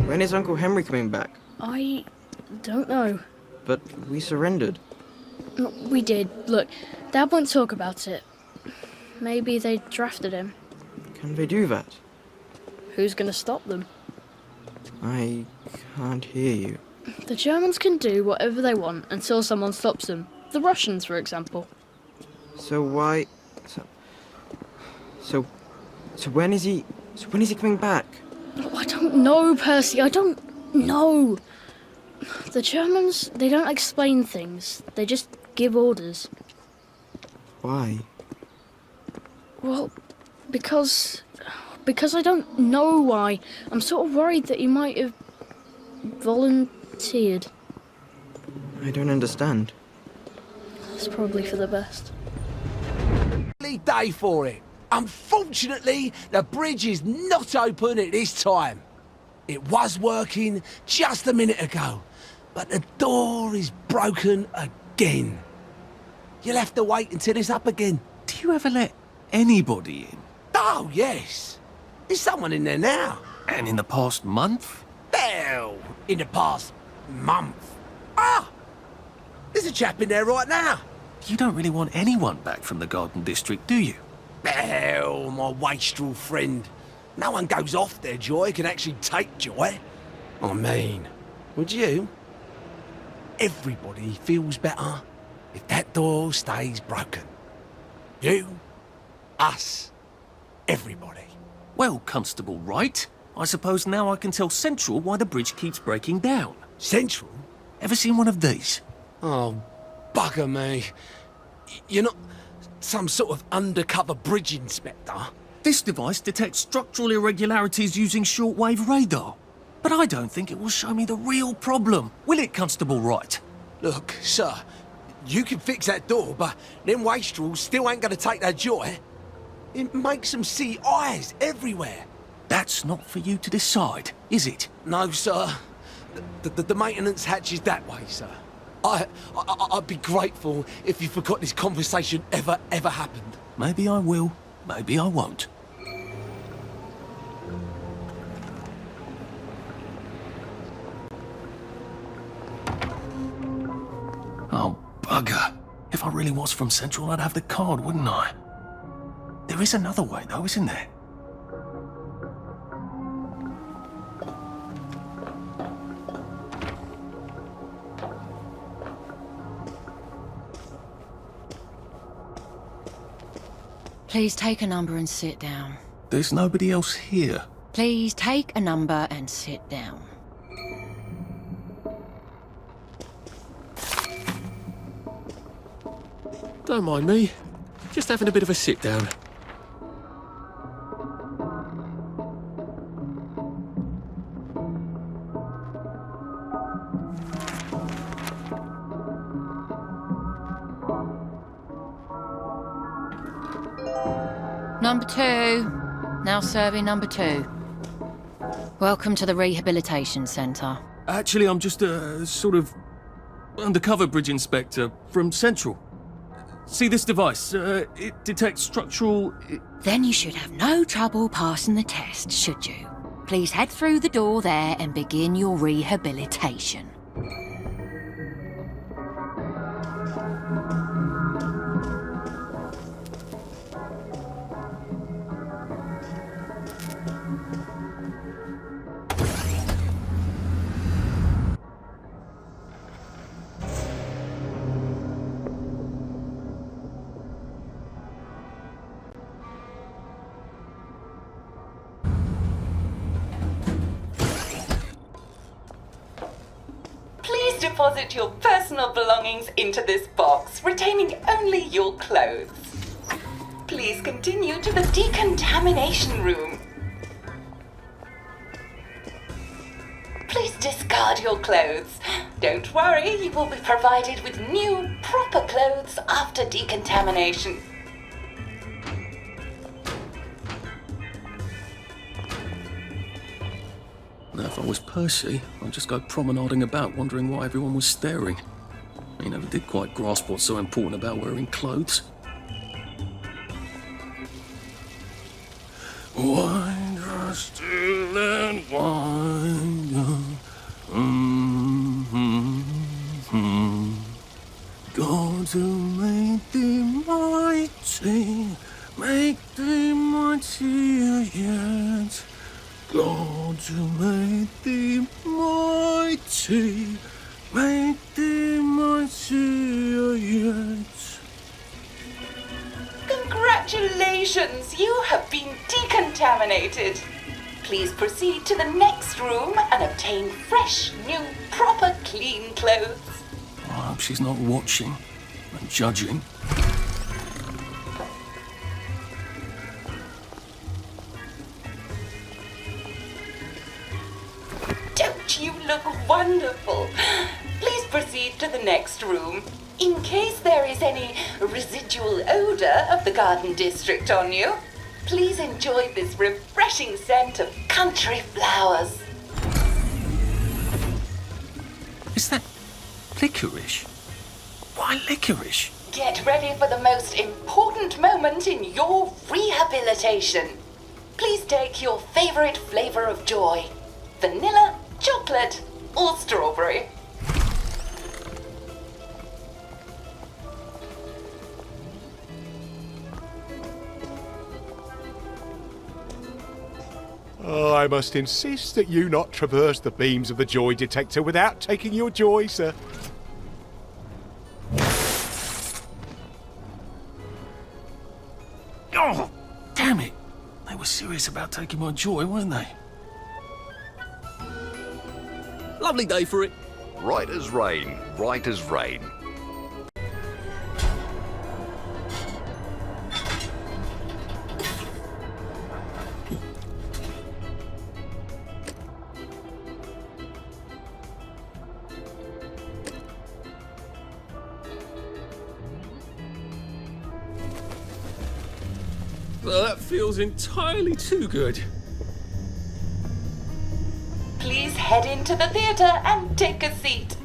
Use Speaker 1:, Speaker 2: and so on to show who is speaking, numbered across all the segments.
Speaker 1: When is Uncle Henry coming back?
Speaker 2: I don't know.
Speaker 1: But we surrendered.
Speaker 2: We did. Look, Dad won't talk about it. Maybe they drafted him.
Speaker 1: Can they do that?
Speaker 2: Who's gonna stop them?
Speaker 1: I can't hear you.
Speaker 2: The Germans can do whatever they want until someone stops them. The Russians, for example.
Speaker 1: So why... So when is he... So when is he coming back?
Speaker 2: Oh, I don't know, Percy. I don't know. The Germans, they don't explain things. They just give orders.
Speaker 1: Why?
Speaker 2: Well, because I don't know why. I'm sort of worried that he might have volunteered.
Speaker 1: I don't understand.
Speaker 2: It's probably for the best.
Speaker 3: Day for it. Unfortunately, the bridge is not open at this time. It was working just a minute ago, but the door is broken again. You'll have to wait until it's up again.
Speaker 4: Do you ever let anybody in?
Speaker 3: Oh, yes. There's someone in there now.
Speaker 4: And in the past month?
Speaker 3: Hell, in the past month. Ah! There's a chap in there right now.
Speaker 4: You don't really want anyone back from the Garden District, do you?
Speaker 3: Hell, my wastrel friend. No one goes off their joy can actually take joy. I mean, would you? Everybody feels better if that door stays broken. You, us, everybody.
Speaker 4: Well, Constable Wright, I suppose now I can tell Central why the bridge keeps breaking down.
Speaker 3: Central?
Speaker 4: Ever seen one of these?
Speaker 3: Oh, bugger me. You're not some sort of undercover bridge inspector?
Speaker 4: This device detects structural irregularities using shortwave radar. But I don't think it will show me the real problem. Will it, Constable Wright?
Speaker 3: Look, sir, you can fix that door, but them wastrels still ain't gonna take their joy. It makes them see eyes everywhere.
Speaker 4: That's not for you to decide, is it?
Speaker 3: No, sir. The maintenance hatch is that way, sir. I'd be grateful if you forgot this conversation ever happened.
Speaker 4: Maybe I will, maybe I won't. Oh, bugger. If I really was from Central, I'd have the card, wouldn't I? There is another way, though, isn't there?
Speaker 5: Please take a number and sit down.
Speaker 4: There's nobody else here.
Speaker 5: Please take a number and sit down.
Speaker 6: Don't mind me. Just having a bit of a sit down.
Speaker 5: Number 2. Now serving number 2. Welcome to the Rehabilitation Centre.
Speaker 4: Actually, I'm just a sort of undercover bridge inspector from Central. See this device? It detects structural...
Speaker 5: Then you should have no trouble passing the test, should you? Please head through the door there and begin your rehabilitation.
Speaker 7: Deposit your personal belongings into this box, retaining only your clothes. Please continue to the decontamination room. Please discard your clothes. Don't worry, you will be provided with new, proper clothes after decontamination.
Speaker 4: Now, if I was Percy, I'd just go promenading about, wondering why everyone was staring. He never did quite grasp what's so important about wearing clothes. Wind us still and wind yet. God who made thee mighty, made thee mightier yet.
Speaker 7: Congratulations, you have been decontaminated. Please proceed to the next room and obtain fresh, new, proper, clean clothes.
Speaker 4: I hope she's not watching and judging.
Speaker 7: Don't you look wonderful? Please proceed to the next room. In case there is any residual odor of the Garden District on you, please enjoy this refreshing scent of country flowers.
Speaker 4: Is that licorice? Why licorice?
Speaker 7: Get ready for the most important moment in your rehabilitation. Please take your favorite flavor of joy. Vanilla, chocolate, or strawberry.
Speaker 8: I must insist that you not traverse the beams of the joy detector without taking your joy, sir.
Speaker 4: Oh, damn it! They were serious about taking my joy, weren't they? Lovely day for it.
Speaker 9: Right as rain, right as rain.
Speaker 4: Well, that feels entirely too good.
Speaker 7: Please head into the theater and take a seat.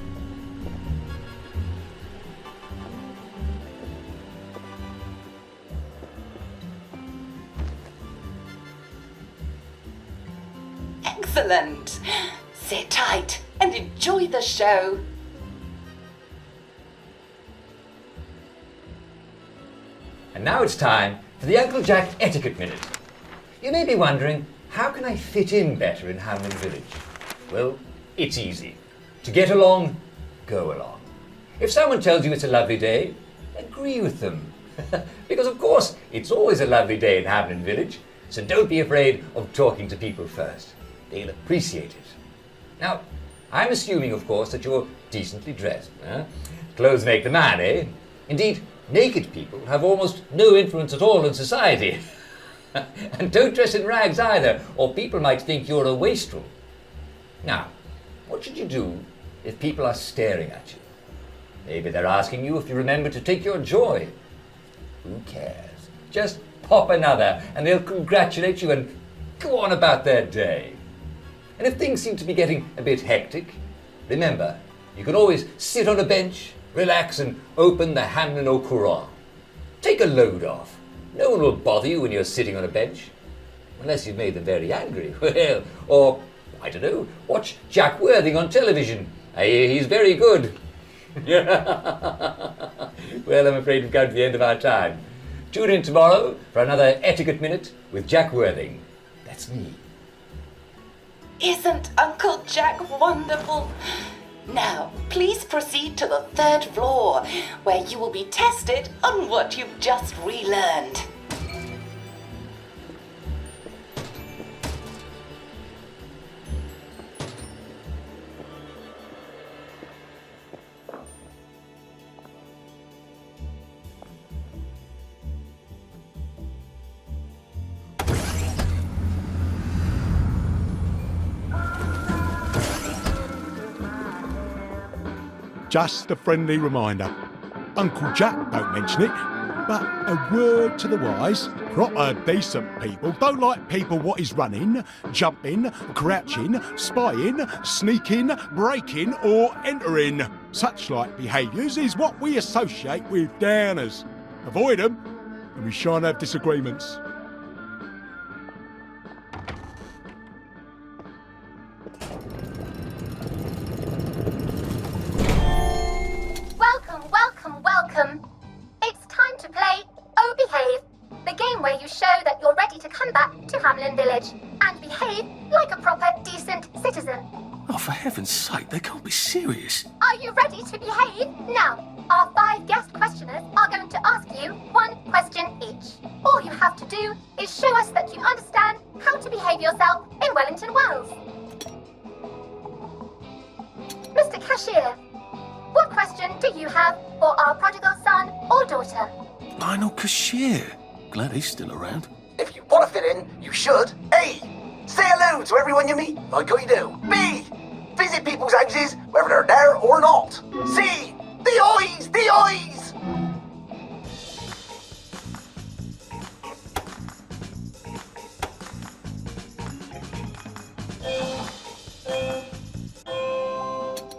Speaker 7: Excellent. Sit tight and enjoy the show.
Speaker 10: And now it's time for the Uncle Jack Etiquette Minute. You may be wondering, how can I fit in better in Hamlin Village? Well, it's easy. To get along, go along. If someone tells you it's a lovely day, agree with them. Because of course, it's always a lovely day in Hamlin Village, so don't be afraid of talking to people first. They'll appreciate it. Now, I'm assuming, of course, that you're decently dressed. Clothes make the man, eh? Indeed, naked people have almost no influence at all in society. And don't dress in rags either, or people might think you're a wastrel. Now, what should you do if people are staring at you? Maybe they're asking you if you remember to take your joy. Who cares? Just pop another and they'll congratulate you and go on about their day. And if things seem to be getting a bit hectic, remember, you can always sit on a bench, relax and open the Hamlin au Courant. Take a load off. No one will bother you when you're sitting on a bench. Unless you've made them very angry. Well, or, I don't know, watch Jack Worthing on television. I hear he's very good. Well, I'm afraid we've come to the end of our time. Tune in tomorrow for another Etiquette Minute with Jack Worthing. That's me.
Speaker 7: Isn't Uncle Jack wonderful? Now, please proceed to the 3rd floor, where you will be tested on what you've just relearned.
Speaker 8: Just a friendly reminder. Uncle Jack don't mention it, but a word to the wise. Proper decent people don't like people what is running, jumping, crouching, spying, sneaking, breaking or entering. Such like behaviours is what we associate with downers. Avoid them and we shan't have disagreements.
Speaker 11: Welcome. It's time to play Oh Behave, the game where you show that you're ready to come back to Hamlin Village. and behave like a proper, decent citizen.
Speaker 4: Oh, for heaven's sake, they can't be serious.
Speaker 11: Are you ready to behave? Now, our 5 guest questioners are going to ask you 1 question each. All you have to do is show us that you understand how to behave yourself in Wellington, Wales. Mr. Cashier, what question do you have for our prodigal son or daughter?
Speaker 4: Lionel Cashier. Glad he's still around.
Speaker 3: If you want to fit in, you should. A. Say hello to everyone you meet, like you do. B. Visit people's houses, whether they're there or not. C. The eyes! The eyes!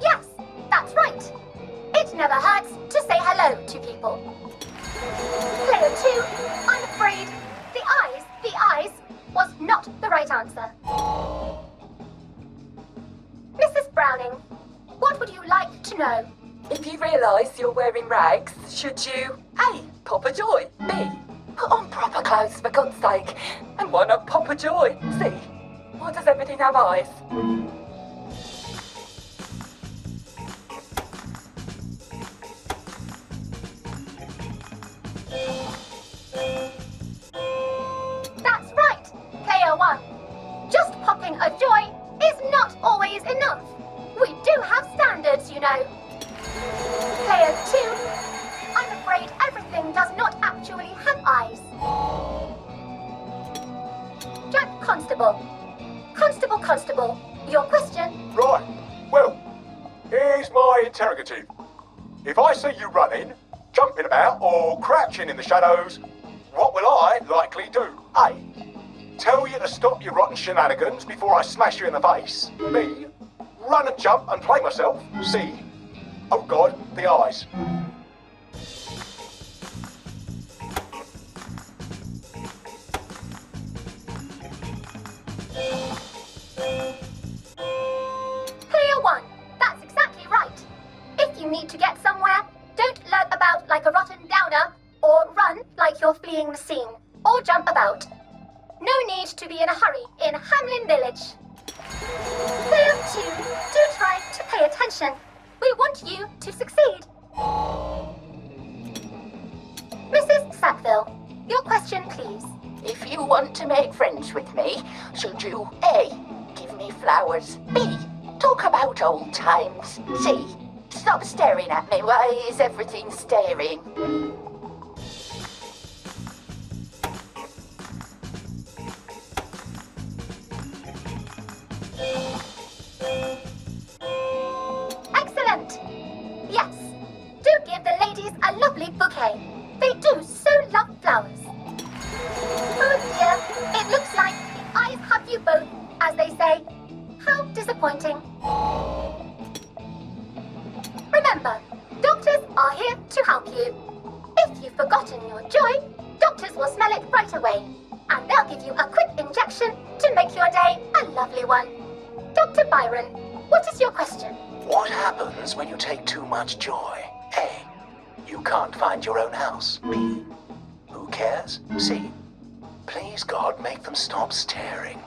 Speaker 11: Yes, that's right. It never hurts to say hello to people. Player 2, I'm afraid the eyes was not the right answer. Mrs. Browning, what would you like to know?
Speaker 7: If you realise you're wearing rags, should you A. Pop a joy, B. Put on proper clothes for God's sake, and why not pop a joy, C. Why does everything have eyes?
Speaker 11: That's right, Player 1. Just popping a joy is not always enough. We do have standards, you know. Player 2, I'm afraid everything does not actually have eyes. Jack Constable. Constable, your question?
Speaker 8: Right. Well, here's my interrogative. If I see you running, jumping about, or crouching in the shadows, what will I likely do? A. Tell you to stop your rotten shenanigans before I smash you in the face. B. Run and jump and play myself. C. Oh God, the eyes.
Speaker 11: Player 1, that's exactly right. If you need to get somewhere, don't lurk about like a rotten downer, or run like you're fleeing the scene, or jump about. No need to be in a hurry in Hamlin Village. Player 2, do try to pay attention. We want you to succeed. Mrs. Sackville, your question, please.
Speaker 7: If you want to make friends with me, should you A. Give me flowers, B. Talk about old times, C. Stop staring at me, why is everything staring?
Speaker 11: Excellent! Yes, do give the ladies a lovely bouquet. They do so love flowers. Oh dear, it looks like the eyes have you both, as they say. How disappointing. Remember, doctors are here to help you. If you've forgotten your joy, doctors will smell it right away, and they'll give you a quick injection to make your day a lovely one. Dr. Byron, what is your question?
Speaker 3: What happens when you take too much joy? A. You can't find your own house. B. Who cares? C. Please God, make them stop staring.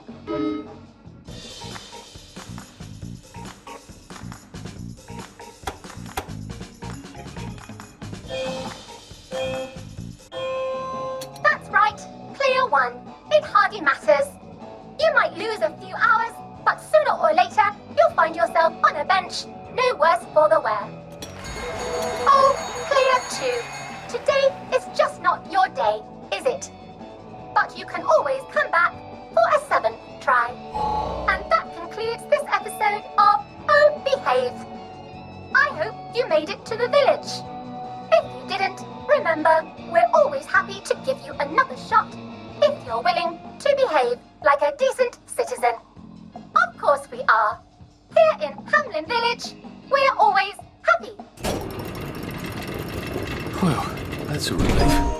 Speaker 11: That's right, Player 1. It hardly matters. You might lose a few hours, but sooner or later, you'll find yourself on a bench, no worse for the wear. Oh, Player 2, today is just not your day, is it? But you can always come back for a 7th try. And that concludes this episode of Oh Behave. I hope you made it to the village. If you didn't, remember, we're always happy to give you another shot if you're willing to behave like a decent citizen. Of course we are. Here in Hamlin Village, we're always happy.
Speaker 4: Well, that's a relief.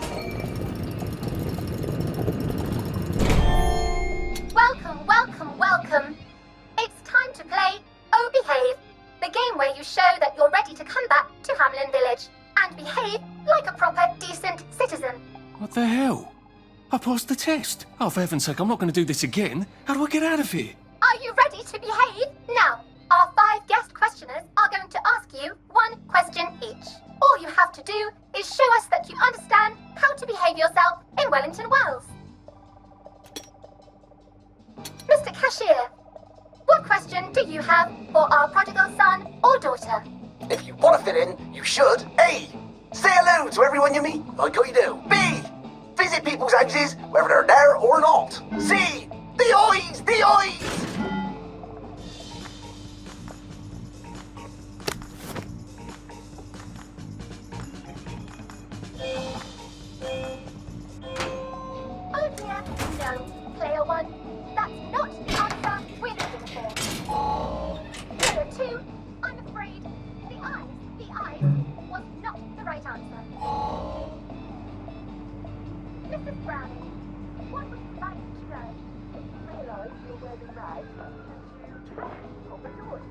Speaker 11: Welcome. It's time to play Oh Behave, the game where you show that you're ready to come back to Hamlin Village and behave like a proper, decent citizen.
Speaker 4: What the hell? I passed the test. Oh, for heaven's sake, I'm not going to do this again. How do I get out of here?
Speaker 11: Are you ready to behave? Now, our 5 guest questioners are going to ask you 1 question each. All you have to do is show us that you understand how to behave yourself in Wellington Wells. Mr. Cashier, what question do you have for our prodigal son or daughter?
Speaker 12: If you want to fit in, you should. A. Say hello to everyone you meet, like I do. B. Visit people's houses, whether they're there or not. C. The eyes! The eyes!
Speaker 11: Oh dear, no. Player 1, that's not the answer we're looking for. Player 2, I'm afraid the eyes was not the right answer. Mrs. Browning, what would you like to know? If you realise you're wearing rags, you open doors.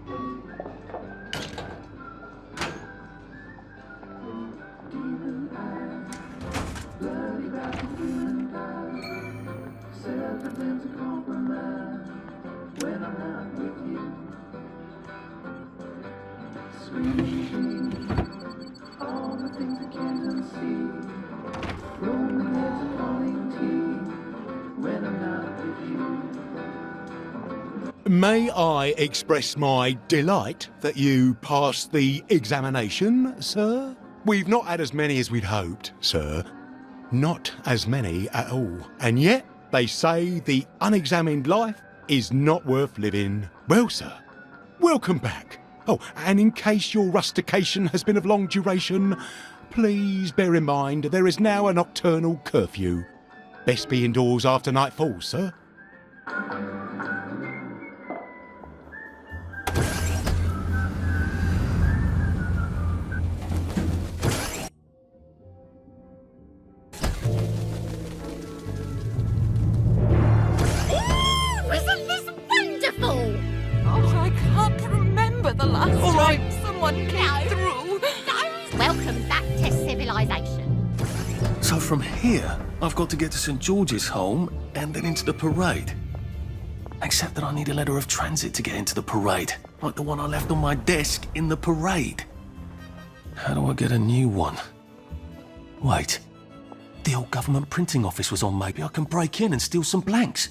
Speaker 8: May I express my delight that you passed the examination, sir? We've not had as many as we'd hoped, sir. Not as many at all. And yet, they say the unexamined life is not worth living. Well, sir, welcome back. Oh, and in case your rustication has been of long duration, please bear in mind there is now a nocturnal curfew. Best be indoors after nightfall, sir.
Speaker 5: Isn't this wonderful? Oh, I can't remember the last time someone came through. No. Welcome back to civilization.
Speaker 4: So from here, I've got to get to St. George's home and then into the parade. Except that I need a letter of transit to get into the parade, like the one I left on my desk in the parade. How do I get a new one? Wait, the old government printing office was on. Maybe I can break in and steal some blanks.